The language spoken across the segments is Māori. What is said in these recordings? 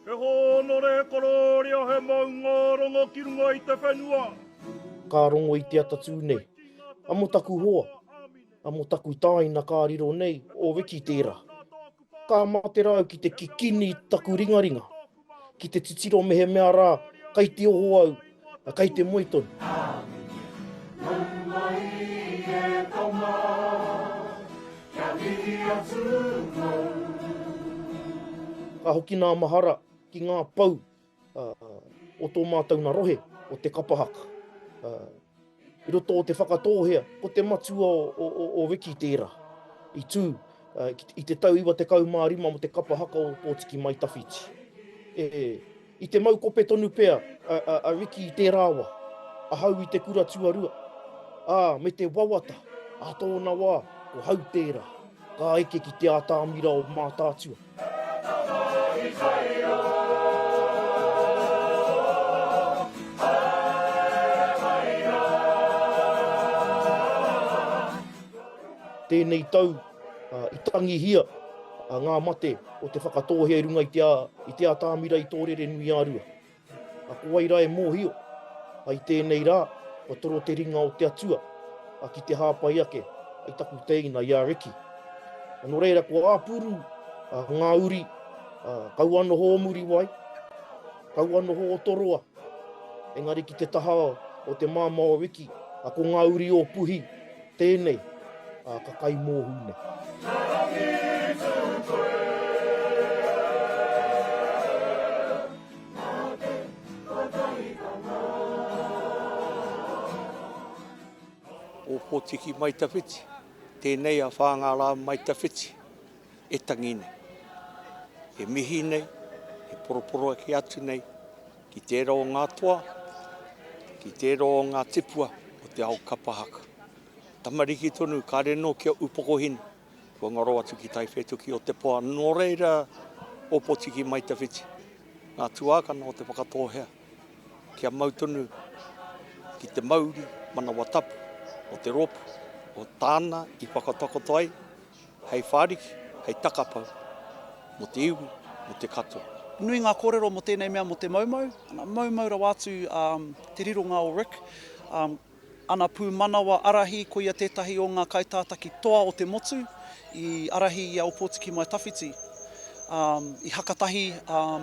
He hono re kororia he maunga rongo ki runga i te whenua. Ka rongo i te atatū nei. Amo taku hoa. Amo taku tāina ka riro nei o wiki tērā. Ka mate rau ki te kikini taku ringaringa. Ki te titiro mehe mea rā, kai te oho au, kai te moitonu. Ka hoki nā mahara ki ngā pau o tō mātou na rohe o te Kapa Haka. I roto o te whakatōhea, ko te matua o wiki tērā. I tū, i te tau iwa te Ao Māori mo te Kapa Haka o Ōpōtiki Mai Tawhiti. I te mau kope tonu pea, a Ricky i te rāwa, a hau i te kura tuarua. Me te wawata, a tōna wā, o hau tērā, ka eke ki te ātāmira o mātātua. Tēnei tau, i tangi hia, ngā mate o te whakatōhea i runga i te ātāmira i tōrere nui ārua. Ko ai rai mōhio, ai tēnei rā, o toro te ringa o te atua, ki te hāpai ake, ai taku teina i a Ricky. Nō reira, ko āpuru, ngā uri, kau ano ho muri wai, kau ano ho o toroa. Engari ki te taha o te māma o Ricky, ko ngā uri o puhi, tēnei, ka kai mōhune. Ōpōtiki Mai Tawhiti, tēnei a whāngāra Mai Tawhiti, e tangi nei. He mihi nei, he poroporo ki atu nei, ki tērā o ngā toa, ki tērā o ngā tipua o te ao Kapa Haka. Tamariki tonu, ka reno kia upokohina, kua ngaro atu ki tai whetuki o te poa. Nō reira Ōpōtiki Mai Tawhiti, ngā tuākana o te whakatōhea, kia mautonu ki te mauri, manawa tapu, o te ropu, o tāna i whakatakoto ai, hei whāriki, hei takapau, mo te iwi, mo te katoa. Nui ngā kōrero mo tēnei mea mo te maumau. Ana maumau rau atu te rironga o Rick. Ana pū manawa arahi ko ia tētahi o ngā kaitātaki toa o te motu i arahi i a Ōpōtiki Mai Tawhiti. I hakatahi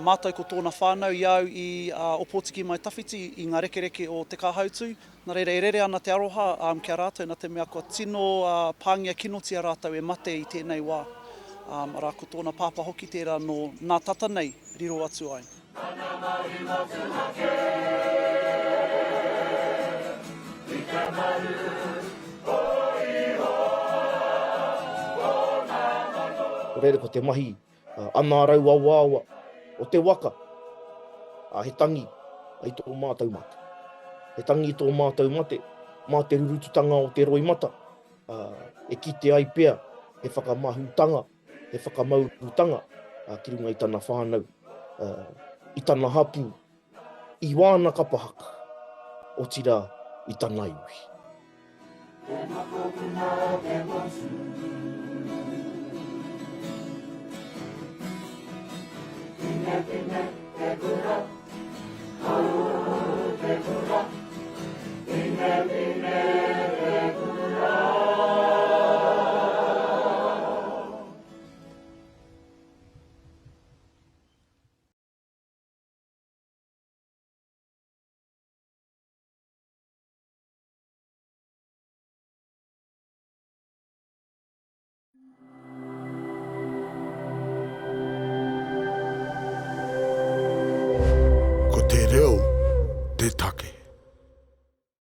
mātou ko tōna whānau i au i Ōpōtiki Mai Tawhiti i ngā rekereke o te kahautu. Nā reira e rere ana te aroha kia rātou nā te mea kua tino pāngia kinotia rātou e mate i tēnei wā. Arā ko tōna pāpa hoki tērā no nā tata nei riro atu ai. Reira ko te mahi ana rau awa o te waka, he tangi ai tō mātou mate. He tangi tō mātou mate, mā te rurututanga o te roimata, e kite ai pea, he whakamahutanga, he whakamaurutanga, ki runga i tana whānau, i tana hapu, i wāna Kapa Haka, o tira i tana iwi. Tēnā